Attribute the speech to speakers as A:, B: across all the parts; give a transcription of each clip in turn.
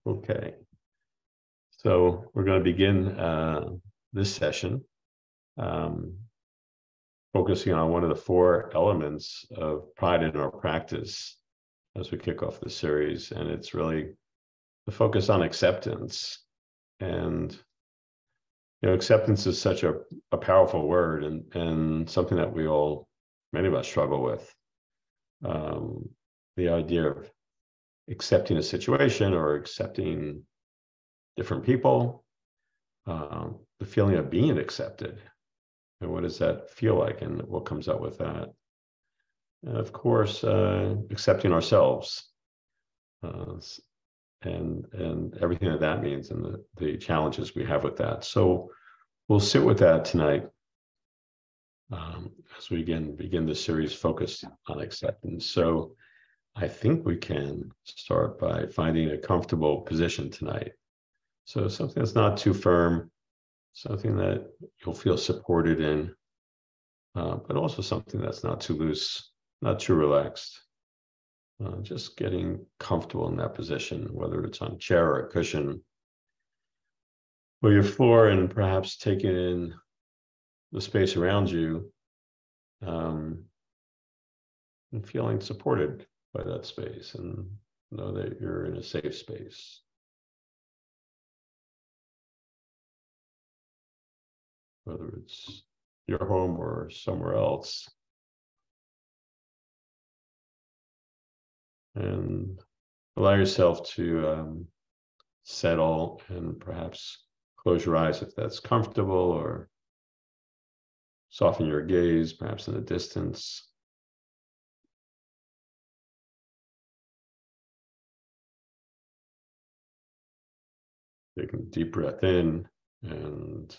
A: Okay, so we're going to begin this session focusing on one of the four elements of pride in our practice as we kick off the series, and it's really the focus on acceptance. And acceptance is such a powerful word, and something that many of us struggle with. The idea of accepting a situation or accepting different people, the feeling of being accepted, and what does that feel like, and what comes out with that? And of course, accepting ourselves, and everything that means, and the challenges we have with that. So we'll sit with that tonight as we begin this series focused on acceptance. So I think we can start by finding a comfortable position tonight. So something that's not too firm, something that you'll feel supported in, but also something that's not too loose, not too relaxed. Just getting comfortable in that position, whether it's on a chair or a cushion or your floor, and perhaps taking in the space around you, and feeling supported by that space, and know that you're in a safe space. Whether it's your home or somewhere else. And allow yourself to settle, and perhaps close your eyes if that's comfortable, or soften your gaze, perhaps in the distance. Take a deep breath in, and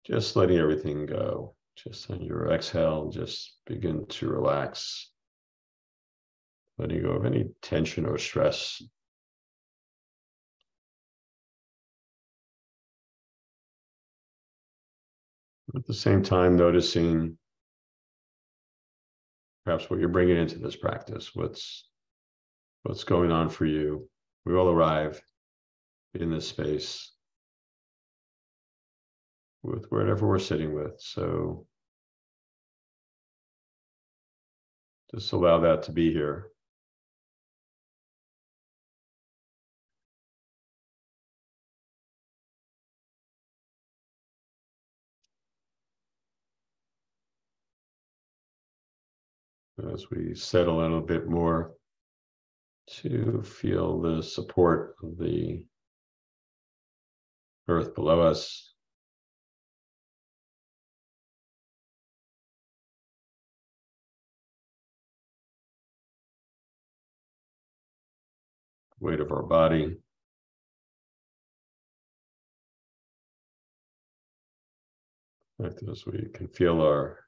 A: just letting everything go. Just on your exhale, just begin to relax, letting go of any tension or stress. At the same time, noticing perhaps what you're bringing into this practice, what's going on for you. We all arrive in this space with whatever we're sitting with. So just allow that to be here. As we settle in a bit more, to feel the support of the earth below us, weight of our body, as we can feel our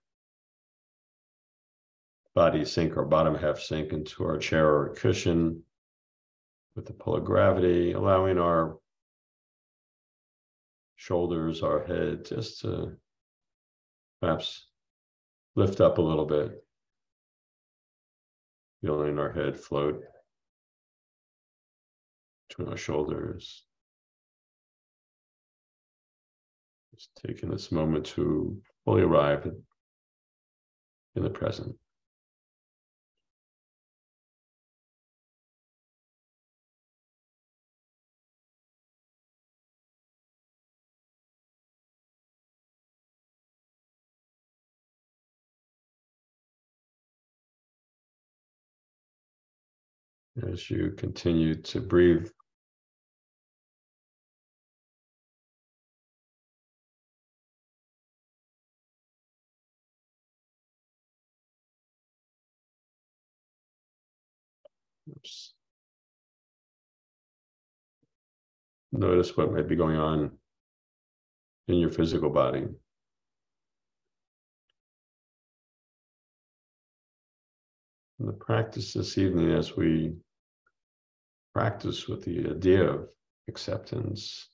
A: body sink, our bottom half sink into our chair or cushion with the pull of gravity, allowing our shoulders, our head, just to perhaps lift up a little bit, feeling our head float between our shoulders. Just taking this moment to fully arrive in the present. As you continue to breathe, notice what might be going on in your physical body. And the practice this evening, as we practice with the idea of acceptance,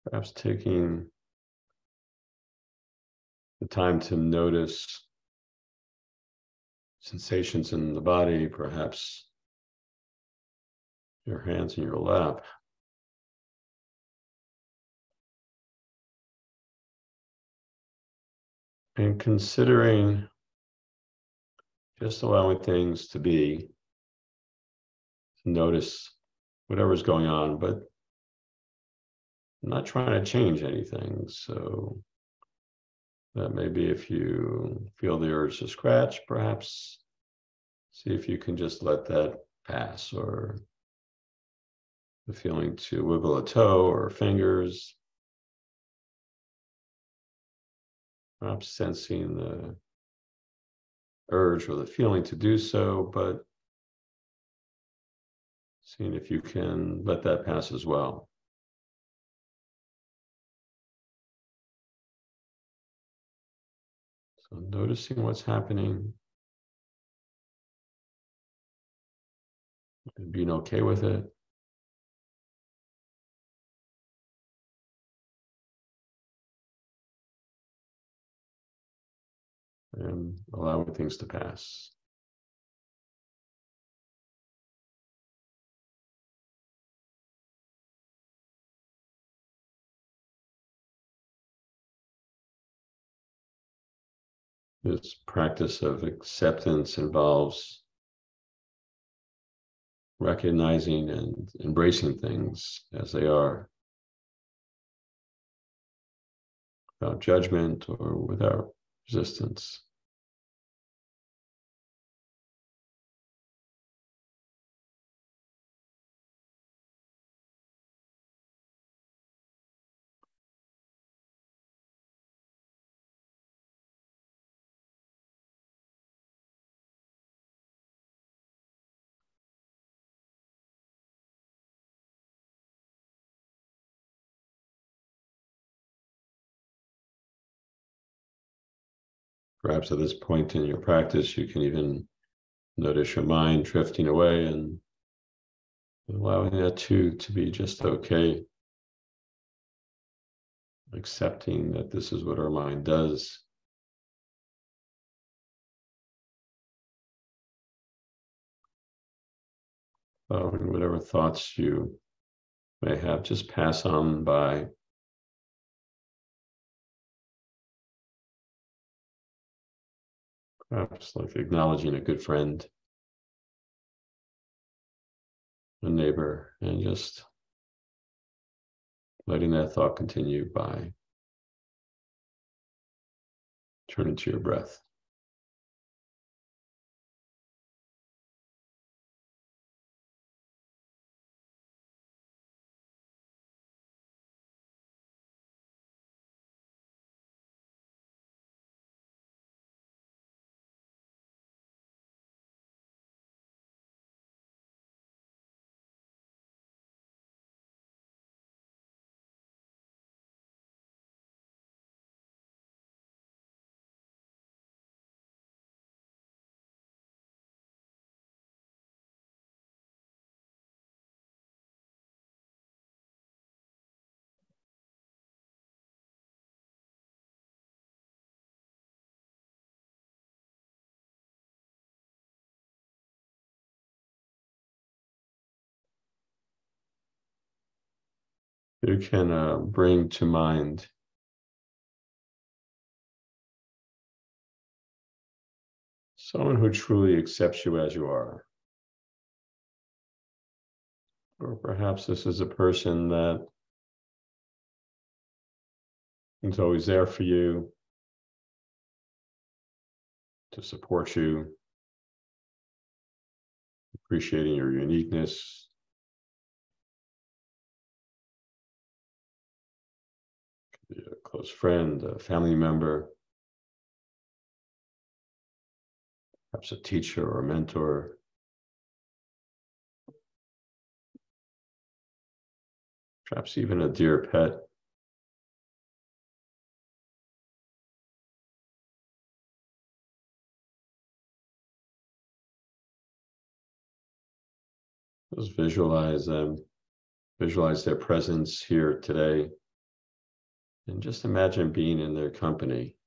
A: perhaps taking the time to notice sensations in the body, perhaps your hands in your lap. And considering just allowing things to be, notice whatever's going on, but I'm not trying to change anything. So that maybe if you feel the urge to scratch, perhaps see if you can just let that pass, or the feeling to wiggle a toe or fingers, perhaps sensing the urge or the feeling to do so, but seeing if you can let that pass as well. So noticing what's happening and being okay with it. And allowing things to pass. This practice of acceptance involves recognizing and embracing things as they are, without judgment or without resistance. Perhaps at this point in your practice, you can even notice your mind drifting away and allowing that to be just okay. Accepting that this is what our mind does. And whatever thoughts you may have, just pass on by. Perhaps like acknowledging a good friend, a neighbor, and just letting that thought continue by turning to your breath. You can bring to mind someone who truly accepts you as you are. Or perhaps this is a person that is always there for you, to support you, appreciating your uniqueness. Could be a close friend, a family member, perhaps a teacher or a mentor. Perhaps even a dear pet. Just visualize them, visualize their presence here today, and just imagine being in their company.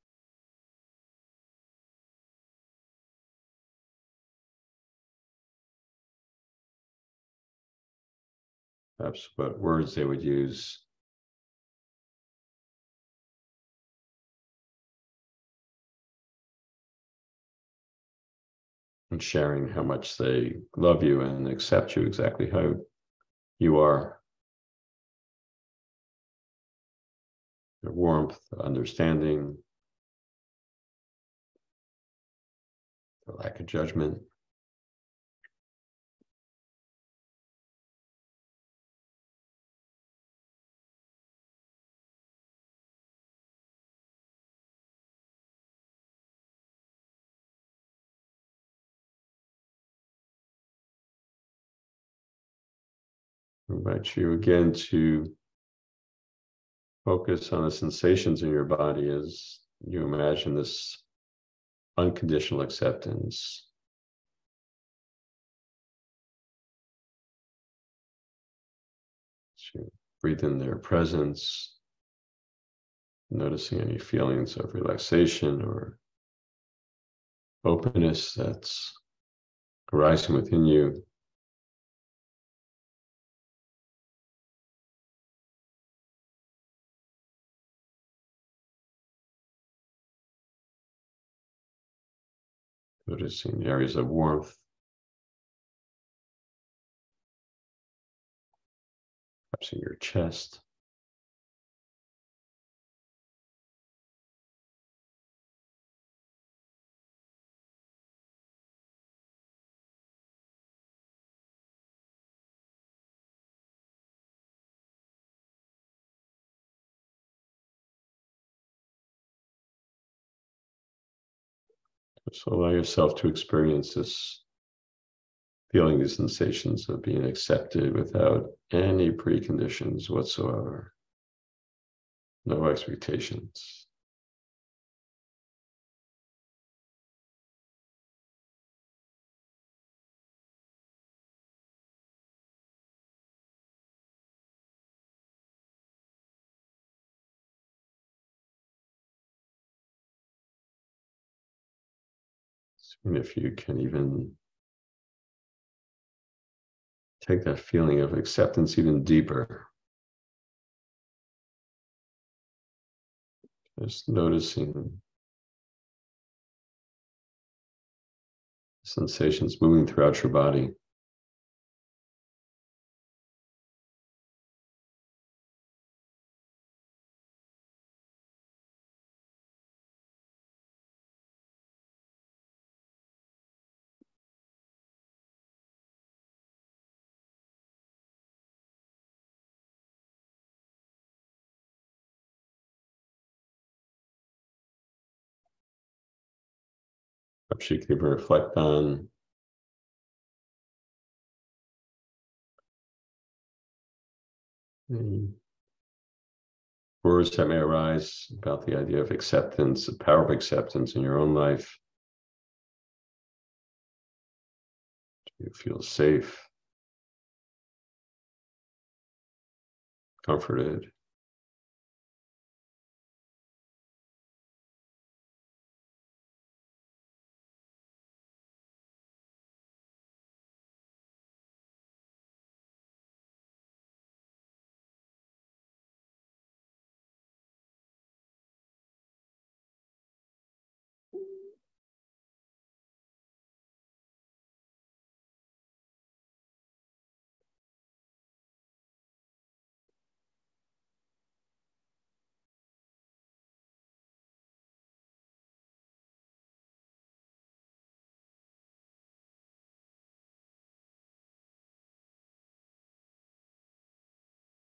A: perhaps what words they would use. And sharing how much they love you and accept you exactly how you are. Their warmth, understanding, the lack of judgment. I invite you again to focus on the sensations in your body as you imagine this unconditional acceptance. So breathe in their presence, noticing any feelings of relaxation or openness that's arising within you. Noticing areas of warmth, perhaps in your chest. So allow yourself to experience this feeling, these sensations of being accepted without any preconditions whatsoever. No expectations. And if you can even take that feeling of acceptance even deeper, just noticing sensations moving throughout your body. Perhaps you can even reflect on the words that may arise about the idea of acceptance, the power of acceptance in your own life. Do you feel safe, comforted?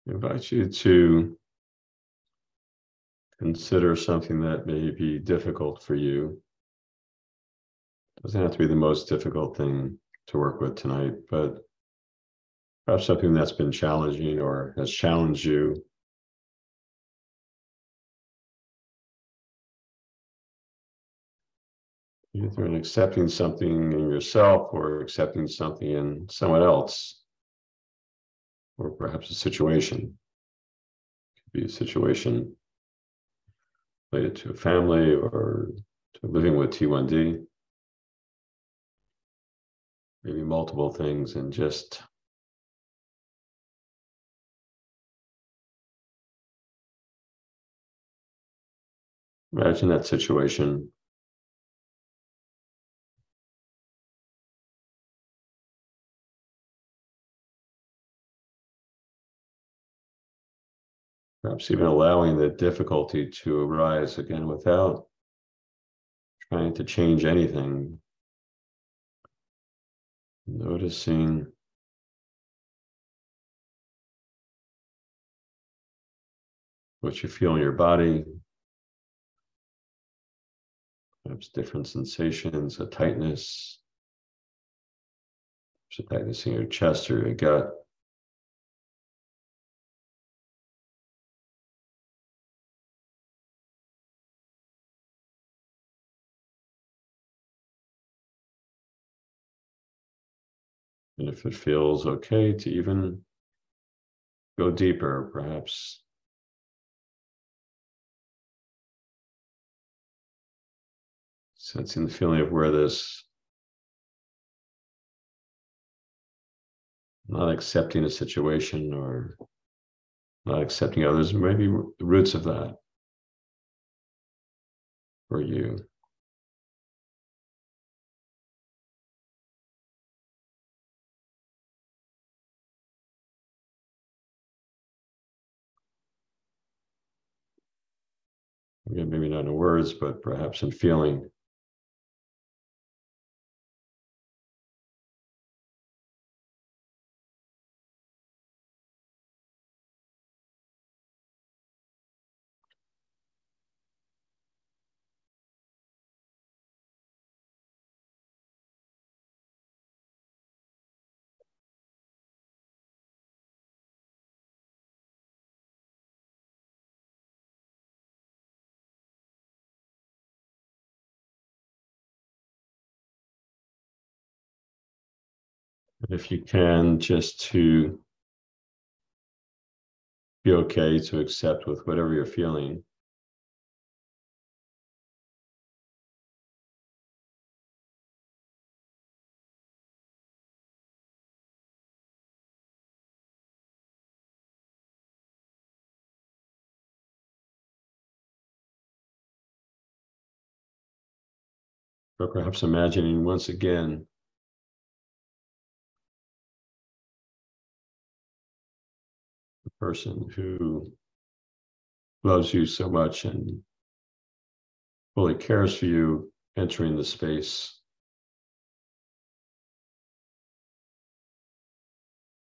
A: I invite you to consider something that may be difficult for you. It doesn't have to be the most difficult thing to work with tonight, but perhaps something that's been challenging or has challenged you. Either in accepting something in yourself or accepting something in someone else, or perhaps a situation. It could be a situation related to a family or to living with T1D. Maybe multiple things, and just Imagine that situation. Perhaps even allowing the difficulty to arise again without trying to change anything. Noticing what you feel in your body, perhaps different sensations, a tightness, there's a tightness in your chest or your gut. And if it feels okay to even go deeper, perhaps sensing the feeling of where this not accepting a situation or not accepting others, maybe the roots of that for you. Again, maybe not in words, but perhaps in feeling. And if you can, just to be okay to accept with whatever you're feeling. Or perhaps imagining once again the person who loves you so much and fully cares for you entering the space,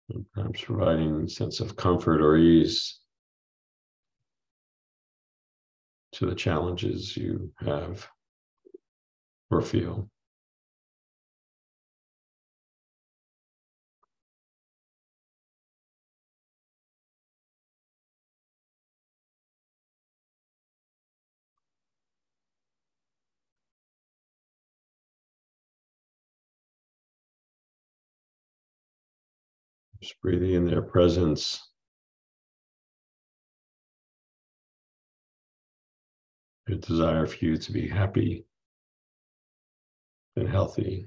A: and perhaps providing a sense of comfort or ease to the challenges you have or feel. Just breathing in their presence, a desire for you to be happy and healthy,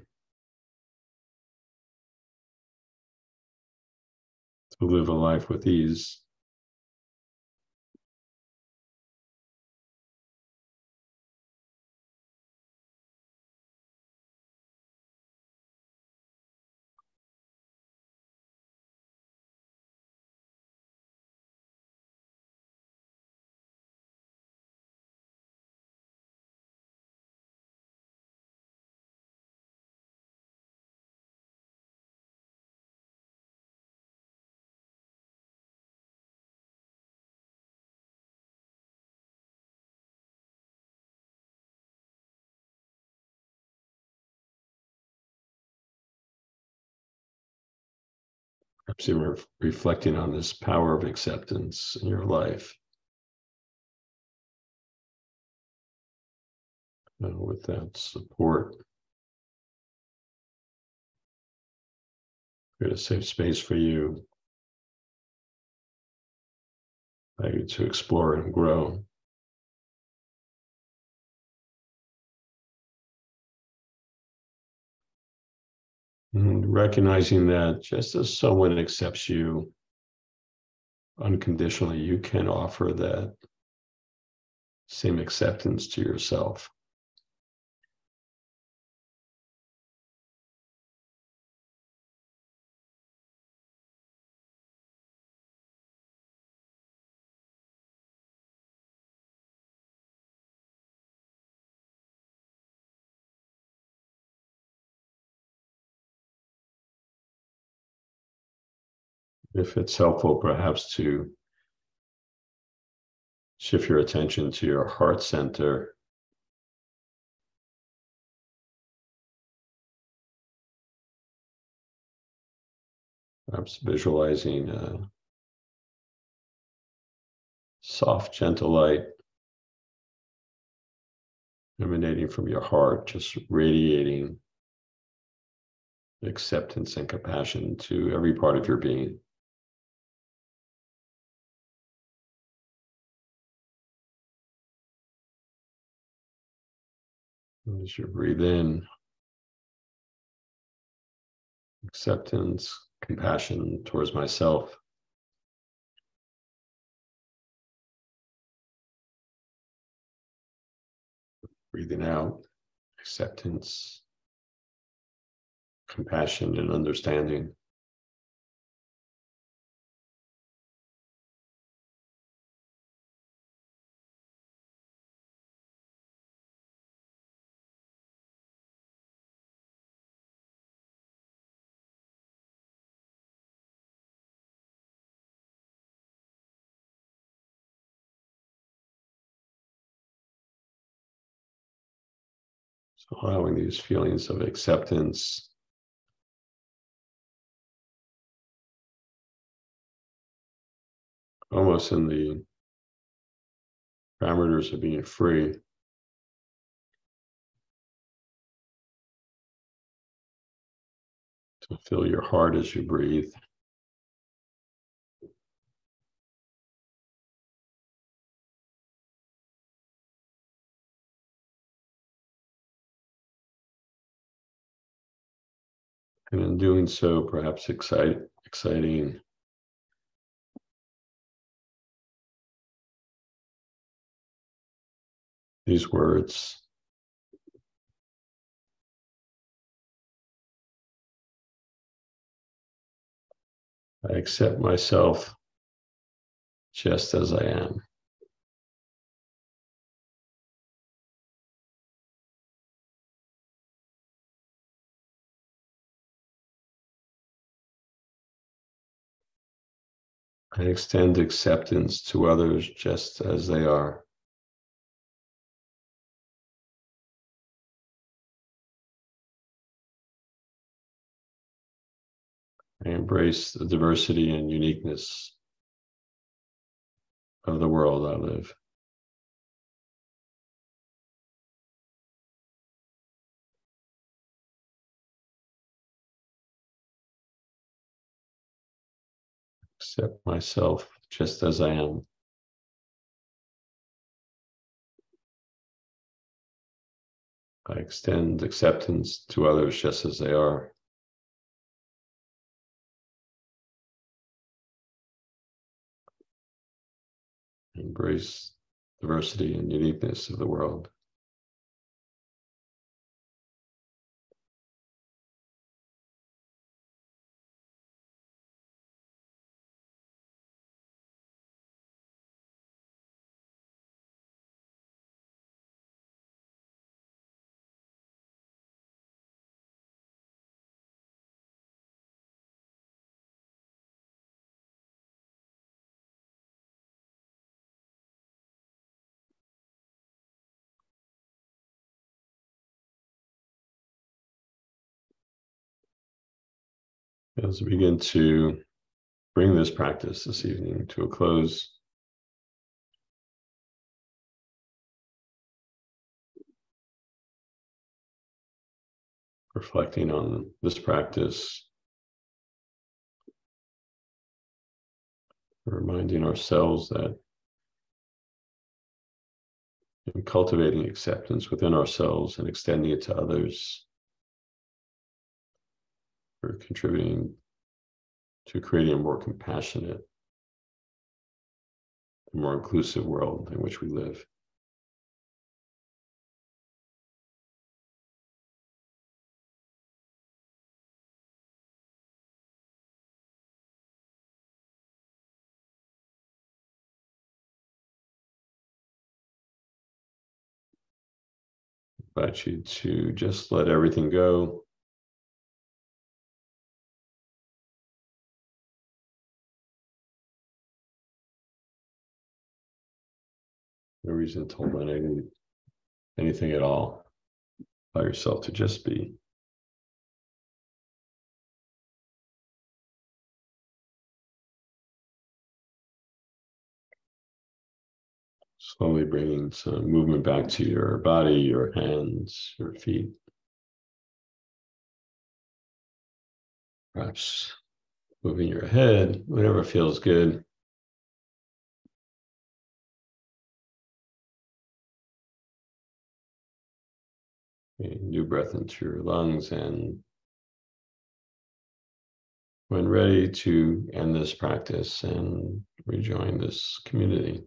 A: to live a life with ease. Perhaps you're reflecting on this power of acceptance in your life, with that support, create a safe space for you, allow you to explore and grow. And recognizing that just as someone accepts you unconditionally, you can offer that same acceptance to yourself. If it's helpful, perhaps to shift your attention to your heart center. Perhaps visualizing a soft, gentle light emanating from your heart, just radiating acceptance and compassion to every part of your being. As you breathe in, acceptance, compassion towards myself. Breathing out, acceptance, compassion, and understanding. So allowing these feelings of acceptance, almost in the parameters of being free, to fill your heart as you breathe. And in doing so, perhaps exciting these words. I accept myself just as I am. I extend acceptance to others just as they are. I embrace the diversity and uniqueness of the world I live. Accept myself just as I am. I extend acceptance to others just as they are. Embrace diversity and uniqueness of the world. As we begin to bring this practice this evening to a close, reflecting on this practice, reminding ourselves that in cultivating acceptance within ourselves and extending it to others, we're contributing to creating a more compassionate, a more inclusive world in which we live. invite you to just let everything go. No reason to hold on anything at all. Allow yourself to just be. Slowly bringing some movement back to your body, your hands, your feet. Perhaps moving your head, whatever feels good. A new breath into your lungs, and when ready to end this practice and rejoin this community.